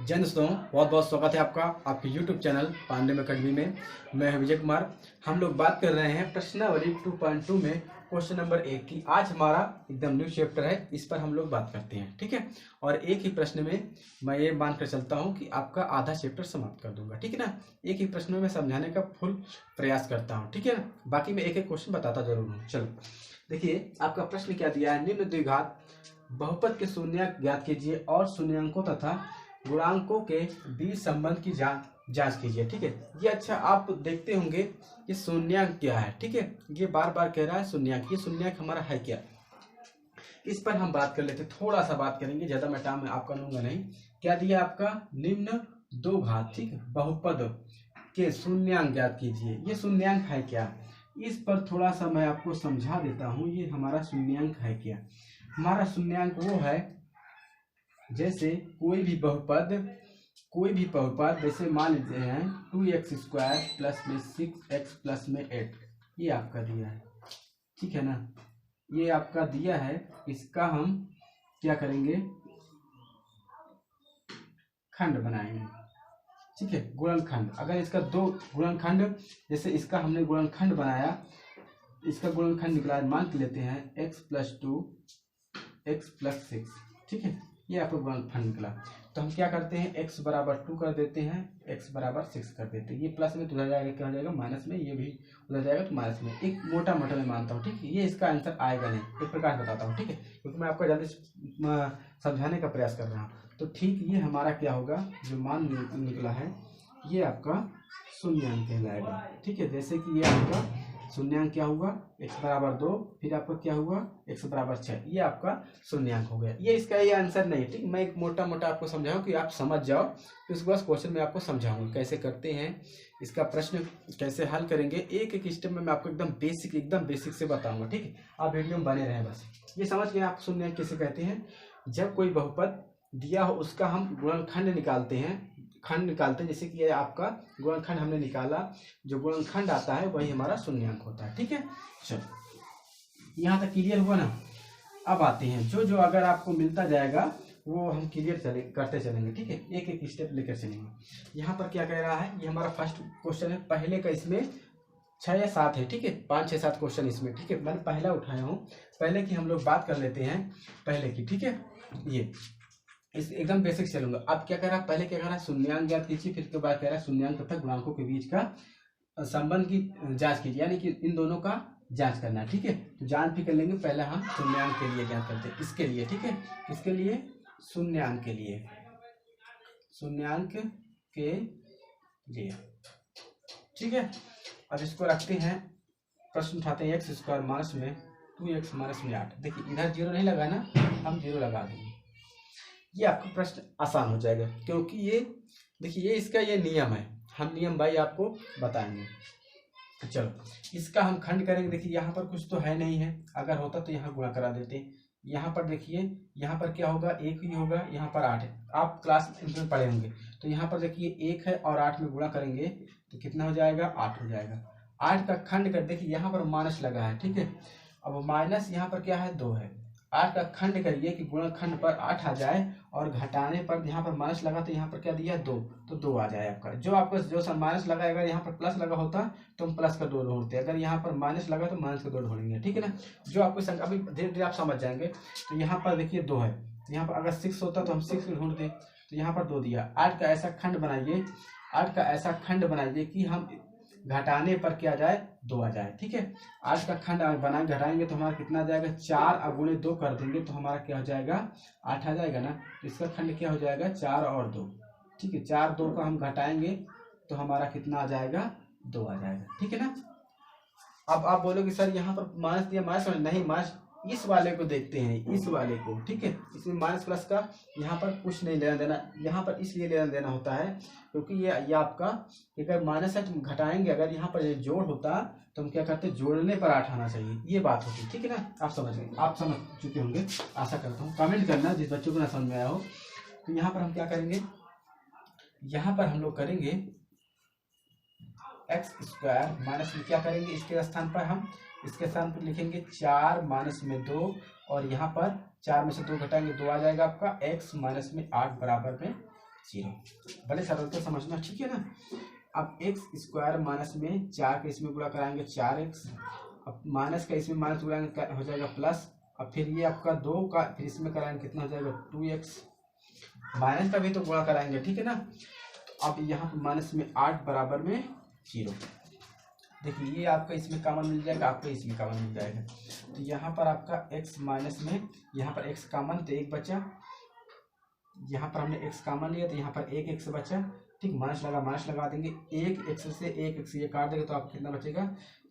जय दोस्तों, बहुत बहुत स्वागत है आपका आपके YouTube चैनल पांडे अकेडमी में। मैं विजय कुमार। हम लोग बात कर रहे हैं प्रश्नावली 2.2 में क्वेश्चन नंबर 1 की। आज हमारा एकदम न्यू चैप्टर है, इस पर हम लोग बात करते हैं, ठीक है। और एक ही प्रश्न में मैं ये मान कर चलता हूँ कि आपका आधा चैप्टर समाप्त कर दूंगा, ठीक है ना। एक ही प्रश्न में मैं समझाने का फुल प्रयास करता हूँ, ठीक है ना। बाकी मैं एक एक क्वेश्चन बताता जरूर हूँ। चलो देखिए, आपका प्रश्न क्या दिया है। निम्न द्विघात बहुपद के शून्यक ज्ञात कीजिए और शून्यंकों तथा गुणांकों के बीच संबंध की जांच कीजिए, ठीक है। ये अच्छा आप देखते होंगे ये शून्यंक क्या है, ठीक है। ये बार बार कह रहा है शून्यंक। ये शून्यंक हमारा है क्या, इस पर हम बात कर लेते, थोड़ा सा बात करेंगे, ज्यादा मैं टाइम आपका लूंगा नहीं। क्या दिया आपका, निम्न दो घात, ठीक है, बहुपद के शून्यंक ज्ञात कीजिए। ये शून्यंक है क्या, इस पर थोड़ा सा मैं आपको समझा देता हूँ। ये हमारा शून्यंक है क्या। हमारा शून्यंक वो है जैसे कोई भी बहुपद जैसे मान लेते हैं 2x² प्लस में 6x प्लस में 8, ये आपका दिया है, ठीक है ना। ये आपका दिया है, इसका हम क्या करेंगे, खंड बनाएंगे, ठीक है, गुणनखंड। अगर इसका दो गुणनखंड, जैसे इसका हमने गुणनखंड बनाया, इसका गुणनखंड निकला, मान के लेते हैं x प्लस 2 x प्लस 6, ठीक है। ये आपका गुणनखंड निकला, तो हम क्या करते हैं, x बराबर 2 कर देते हैं, x बराबर 6 कर देते हैं। ये प्लस में तो उधर जाएगा, क्या हो जाएगा, माइनस में। ये भी उधर जाएगा तो माइनस में। एक मोटा मोटा मैं मानता हूँ, ठीक है। ये इसका आंसर आएगा नहीं, एक प्रकार बताता हूँ, ठीक है, क्योंकि मैं आपको जल्दी समझाने का प्रयास कर रहा हूँ। तो ठीक ये हमारा क्या होगा, जो मान निकला है ये आपका शून्यंक कहलाएगा, ठीक है। जैसे कि ये आपका शून्यंक क्या हुआ, x बराबर 2, फिर आपका क्या हुआ, x बराबर 6, ये आपका शून्यंक हो गया। ये इसका ये आंसर नहीं, ठीक। मैं एक मोटा मोटा आपको समझाऊं कि आप समझ जाओ, फिर उसके बाद क्वेश्चन में आपको समझाऊंगा कैसे करते हैं, इसका प्रश्न कैसे हल करेंगे। एक एक स्टेप में मैं आपको एकदम बेसिक से बताऊंगा, ठीक है। आप वीडियो में बने रहें बस। ये समझ गए आप शून्यंक किसे कहते हैं। जब कोई बहुपद दिया हो उसका हम गुणनखंड निकालते हैं, जैसे कि ये आपका गुणनखंड हमने निकाला, जो गुणनखंड आता है वही हमारा शून्यंक होता है, ठीक है। चलो यहाँ तक क्लियर हुआ ना। अब आते हैं जो अगर आपको मिलता जाएगा वो हम क्लियर करते चलेंगे, ठीक है। एक एक स्टेप लेकर चलेंगे। यहाँ पर क्या कह रहा है, ये हमारा फर्स्ट क्वेश्चन है, पहले का इसमें 6 या 7 है, ठीक है। 5 6 7 क्वेश्चन इसमें, ठीक है। मैंने पहला उठाया हूँ, पहले की हम लोग बात कर लेते हैं, पहले की, ठीक है। ये इस एकदम बेसिक चलूंगा। अब क्या कह रहा है, पहले क्या कह रहा है, शून्यंक ज्ञात कीजिए, फिर के बाद कह रहा है शून्यंक तथा गुणांकों के बीच का संबंध की जांच कीजिए, यानी कि इन दोनों का जांच करना है, ठीक है। तो जांच भी कर लेंगे, पहले हम शून्यंक के लिए ज्ञात करते हैं, इसके लिए, ठीक है। किसके लिए, शून्यंक के लिए, शून्यंक के लिए, ठीक है। अब इसको रखते हैं, प्रश्न उठाते हैं, x² माइनस में 2x माइनस में 8। देखिए इधर 0 नहीं लगा ना, हम 0 लगा देंगे, ये आपका प्रश्न आसान हो जाएगा, क्योंकि ये देखिए ये इसका ये नियम है, हम नियम भाई आपको बताएंगे। चलो इसका हम खंड करेंगे। देखिए यहाँ पर कुछ तो है नहीं है, अगर होता तो यहाँ गुणा करा देते। यहाँ पर देखिए, यहाँ पर क्या होगा, 1 ही होगा, यहाँ पर 8 है, आप क्लास में पढ़े होंगे। तो यहाँ पर देखिए 1 है और 8 में गुणा करेंगे तो कितना हो जाएगा, 8 हो जाएगा। 8 का खंड कर, देखिए यहाँ पर माइनस लगा है, ठीक है। अब माइनस यहाँ पर क्या है, 2 है। 8 का खंड करिए कि गुणनखंड पर 8 आ जाए, और घटाने पर यहाँ पर माइनस लगा तो यहाँ पर क्या दिया, 2, तो 2 आ जाए आपका। जो आपका जो माइनस लगा, अगर यहाँ पर प्लस लगा होता तो हम प्लस का 2 ढूंढते, अगर यहाँ पर माइनस लगा तो माइनस का 2 ढूंढेंगे, ठीक है ना। जो आपको संख्या अभी धीरे धीरे आप समझ जाएंगे। तो यहाँ पर देखिए 2 है, यहाँ पर अगर 6 होता तो हम 6 को ढूंढते, तो यहाँ पर 2 दिया। 8 का ऐसा खंड बनाइए, 8 का ऐसा खंड बनाइए कि हम घटाने पर क्या जाए, 2 आ जाए, ठीक है। 8 का खंड बना घटाएंगे तो हमारा कितना आ जाएगा, 4 और गुणे 2 कर देंगे तो हमारा क्या हो जाएगा, 8 आ जाएगा ना। तो इसका खंड क्या हो जाएगा, 4 और 2, ठीक है। 4 2 का हम घटाएंगे तो हमारा कितना आ जाएगा, 2 आ जाएगा, ठीक है ना। अब आप बोलोगे सर यहाँ पर माइनस दिया, माइनस नहीं, माइनस इस वाले को देखते हैं, इस वाले को, ठीक है। इसमें माइनस प्लस का यहाँ पर कुछ नहीं लेना देना, यहाँ पर इसलिए लेना देना होता है क्योंकि ये आपका अगर माइनस है तो घटाएंगे, अगर यहाँ पर जोड़ होता तो हम क्या करते, जोड़ने पर 8 आना चाहिए, ये बात होती, ठीक है ना। आप समझ गए, आप समझ चुके होंगे, आशा करता हूँ। कमेंट करना जिस बच्चों को ना समझ में आया हो। तो यहाँ पर हम क्या करेंगे, यहाँ पर हम लोग करेंगे x² माइनस में क्या करेंगे, इसके स्थान पर हम इसके स्थान पर लिखेंगे 4 माइनस में 2, और यहाँ पर 4 में से 2 घटाएंगे 2 आ जाएगा आपका, x माइनस में 8 बराबर में 0। बड़े सरलता समझना, ठीक है ना। अब एक्स स्क्वायर माइनस में 4 का इसमें गुणा कराएंगे 4x, अब माइनस का इसमें माइनस गुणा हो जाएगा प्लस, अब फिर ये आपका 2 का फिर इसमें कराएंगे कितना हो जाएगा 2x, माइनस का भी तो गुणा कराएंगे, ठीक है ना। तो अब यहाँ पर माइनस में 8 बराबर में 0। देखिए ये आपका इसमें कॉमन मिल जाएगा, आपको इसमें कॉमन मिल जाएगा। तो यहाँ पर आपका x माइनस में यहाँ पर x कॉमन तो 1 बचा, यहाँ पर हमने x कॉमन लिया तो यहाँ पर 1 x बचा, ठीक। माइनस लगा देंगे, 1 x से 1 x ये काट देंगे तो आपको कितना बचेगा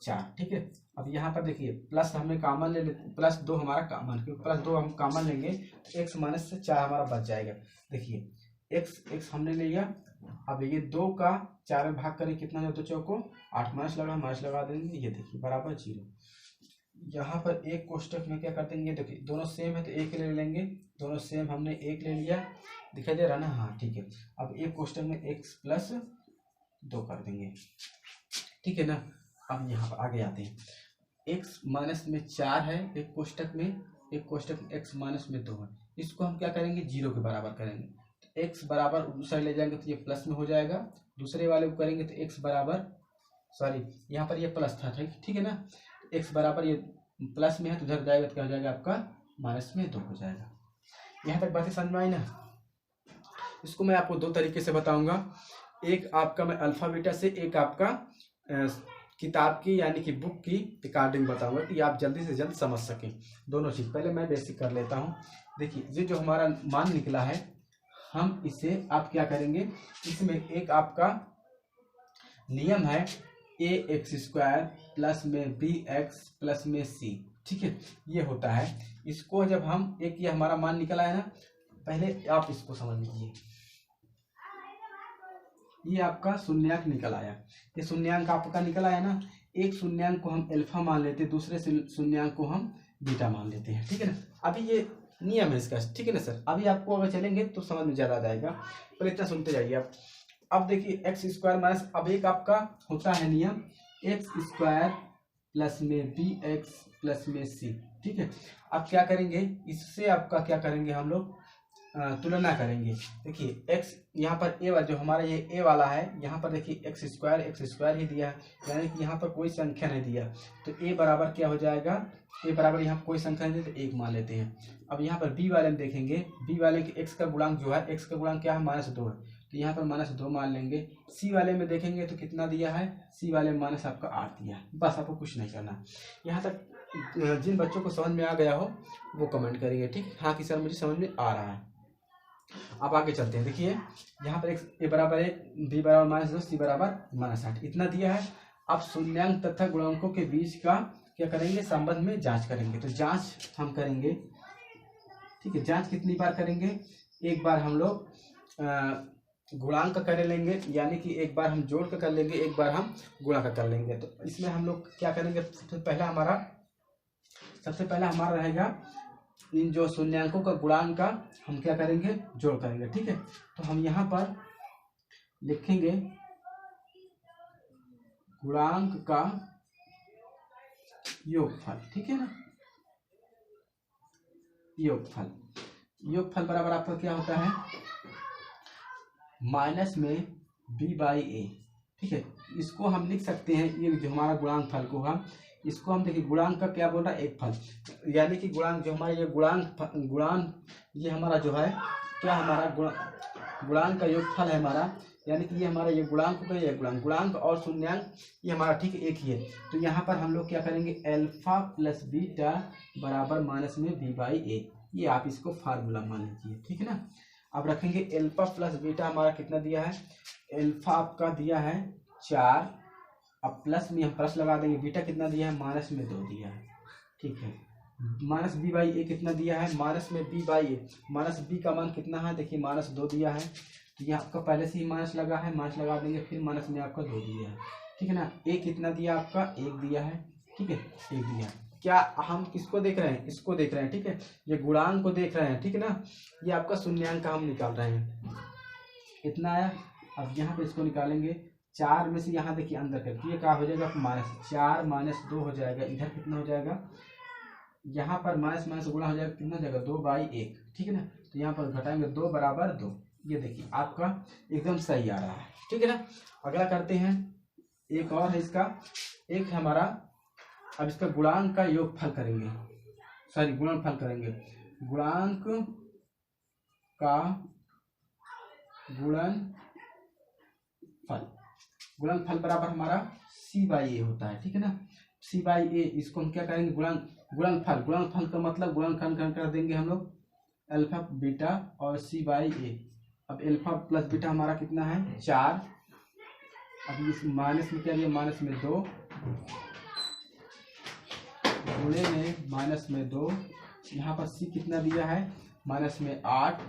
4, ठीक है। अब यहाँ पर देखिए प्लस हमने कॉमन ले लेते, प्लस 2 हमारा कॉमन, क्योंकि प्लस 2 हम कॉमन लेंगे तो x माइनस से 4 हमारा बच जाएगा। देखिए x हमने लिया, अब ये 2 का 4 में भाग करें कितना है, 2 चौको 8, माइनस लगा देंगे, ये देखिए बराबर 0। यहाँ पर एक कोष्टक में क्या कर देंगे, देखिए दोनों सेम है तो एक ले लेंगे, दोनों सेम हमने एक ले लिया, दिखाई दे रहा ना, हाँ ठीक है। अब एक कोष्टक में x प्लस 2 कर देंगे, ठीक है ना। अब यहाँ पर आगे आते हैं, x माइनस में 4 है एक कोष्टक में, एक कोष्टक में x माइनस में 2 है, इसको हम क्या करेंगे 0 के बराबर करेंगे। तो x बराबर दूसरा ले जाएंगे तो ये प्लस में हो जाएगा, दूसरे वाले को करेंगे तो x बराबर, सॉरी यहाँ पर ये प्लस था, ठीक है ना। x बराबर ये प्लस में है तो उधर जाएगा तो क्या हो जाएगा आपका माइनस में 2 हो जाएगा। यहाँ तक बातें समझ में आई ना। इसको मैं आपको 2 तरीके से बताऊंगा, एक आपका मैं अल्फा बीटा से, एक आपका किताब की यानी कि बुक की अकॉर्डिंग बताऊंगा कि आप जल्दी से जल्द समझ सकें दोनों चीज। पहले मैं बेसिक कर लेता हूँ। देखिए ये जो हमारा मान निकला है, हम इसे आप क्या करेंगे, इसमें एक आपका नियम है ax² प्लस में bx प्लस में c, ठीक है, ये होता है। इसको जब हम एक ये हमारा मान निकला है ना, पहले आप इसको समझ लीजिए, ये आपका शून्यांक निकल आया, ये शून्यांक आपका निकल आया ना। एक शून्यांक को हम अल्फा मान लेते हैं, दूसरे शून्यांक को हम बीटा मान लेते हैं, ठीक है ना। अभी ये नियम है इसका, ठीक है ना सर। अभी आपको अगर चलेंगे तो समझ में ज्यादा आ जाएगा, पर इतना सुनते जाइए आप। अब देखिए x² माइनस, अब एक आपका होता है नियम x² प्लस में bx प्लस में c, ठीक है। अब क्या करेंगे, इससे आपका क्या करेंगे हम लोग तुलना करेंगे। देखिए x यहाँ पर a जो हमारा ये a वाला है, यहाँ पर देखिए x² ही दिया है, यानी कि यहाँ पर कोई संख्या नहीं दिया, तो a बराबर क्या हो जाएगा, a बराबर यहाँ कोई संख्या नहीं दी तो 1 मान लेते हैं। अब यहाँ पर b वाले में देखेंगे, b वाले के x का गुणांक जो है, x का गुणांक क्या है -2 है, तो यहाँ पर -2 मान लेंगे। c वाले में देखेंगे तो कितना दिया है, c वाले में माइनस आपका 8 दिया है। बस आपको कुछ नहीं करना। यहाँ तक जिन बच्चों को समझ में आ गया हो वो कमेंट करिए, ठीक। हाँ कि सर मुझे समझ में आ रहा है। अब आगे चलते हैं। देखिए यहाँ पर a बराबर 1, b बराबर -2, c बराबर -8, इतना दिया है। अब शून्यांक तथा गुणांकों के बीच का क्या करेंगे, संबंध में जांच करेंगे। तो जांच हम करेंगे, ठीक है। जांच कितनी बार करेंगे, एक बार हम लोग गुणांक का कर लेंगे, यानी कि एक बार हम जोड़ कर लेंगे, एक बार हम गुणा का कर लेंगे। तो इसमें हम लोग क्या करेंगे, सबसे पहला हमारा रहेगा इन जो शून्यांकों का गुणांक का हम क्या करेंगे, जोड़ करेंगे, ठीक है। तो हम यहाँ पर लिखेंगे गुणांक का योगफल, ठीक है ना। योगफल बराबर आपका क्या होता है, माइनस में b/a, ठीक है। इसको हम लिख सकते हैं, ये जो हमारा गुणांक फल को हम इसको हम देखिए गुणांक का क्या बोल रहा है, एक फल, यानी कि गुणांक जो हमारा ये गुणांक ये हमारा जो है क्या, हमारा गुणांक का योगफल है हमारा, यानी कि ये हमारा ये गुणांक का ये गुणांक और शून्यांक ये हमारा ठीक एक ही है। तो यहाँ पर हम लोग क्या करेंगे, अल्फा प्लस बीटा बराबर माइनस में b/a, ये आप इसको फार्मूला मान लीजिए, ठीक है ना। अब रखेंगे अल्फा प्लस बीटा हमारा कितना दिया है, अल्फा आपका दिया है 4, अब प्लस में हम प्लस लगा देंगे, बीटा कितना दिया है माइनस में 2 दिया है, ठीक है। माइनस b/a कितना दिया है, माइनस में b/a, माइनस b का मान कितना है, देखिए -2 दिया है, तो ये आपका पहले से ही माइनस लगा है, माइनस लगा देंगे, फिर माइनस में आपका 2 दिया है, ठीक है ना। a कितना दिया आपका 1 दिया है, ठीक है, 1 दिया है। क्या हम किसको देख रहे हैं, इसको देख रहे हैं, ठीक है, ये गुणांक को देख रहे हैं, ठीक है ना। ये आपका शून्यांक का हम निकाल रहे हैं, इतना आया। अब यहाँ पे इसको निकालेंगे, 4 में से यहाँ देखिए अंदर करके ये क्या हो जाएगा, -4 -2 हो जाएगा, इधर कितना हो जाएगा, यहाँ पर माइनस गुणा हो जाएगा, कितना हो जाएगा 2/1, ठीक है ना। तो यहाँ पर घटाएंगे 2 बराबर 2, ये देखिए आपका एकदम सही आ रहा है, ठीक है ना। अगला करते हैं, एक और है इसका, एक है हमारा, अब इसका गुणांक का योगफल करेंगे, सॉरी गुणनफल करेंगे। गुणांक का गुणनफल बराबर हमारा c/a होता है, ठीक है ना। c/a इसको हम क्या करेंगे, गुणनफल का मतलब गुणनखंड कर देंगे हम लोग अल्फा बीटा और c/a। अब अल्फा प्लस बीटा हमारा कितना है 4, अब इस माइनस में क्या दिया, माइनस में 2 गुणे में माइनस में 2, यहाँ पर c कितना दिया है माइनस में 8,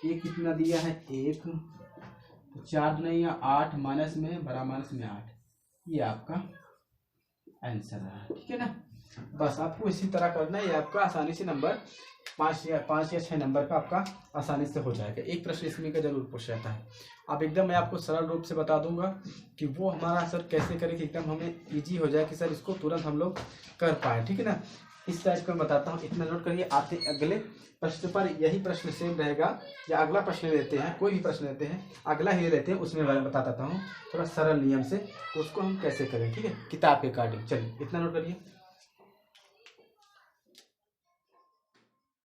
a कितना दिया है 1, तो 4 नहीं है 8 माइनस में बड़ा माइनस में 8, ये आपका आंसर है, ठीक है ना। बस आपको इसी तरह करना है, ये आपका आसानी से नंबर 5 या 6 नंबर का आपका आसानी से हो जाएगा। एक प्रश्न इसमें का जरूर पूछ जाता है। अब एकदम मैं आपको सरल रूप से बता दूंगा कि वो हमारा सर कैसे करें कि एकदम हमें इजी हो जाए कि सर इसको तुरंत हम लोग कर पाए, ठीक है ना। इस टाइप का मैं बताता हूँ, इतना नोट करिए। आते अगले प्रश्न पर यही प्रश्न सेम रहेगा, या अगला प्रश्न लेते हैं, कोई भी प्रश्न लेते हैं अगला ही लेते हैं, उसमें मैं बता देता हूँ थोड़ा सरल नियम से उसको हम कैसे करें, ठीक है, किताब के अकॉर्डिंग। चलिए इतना नोट करिए।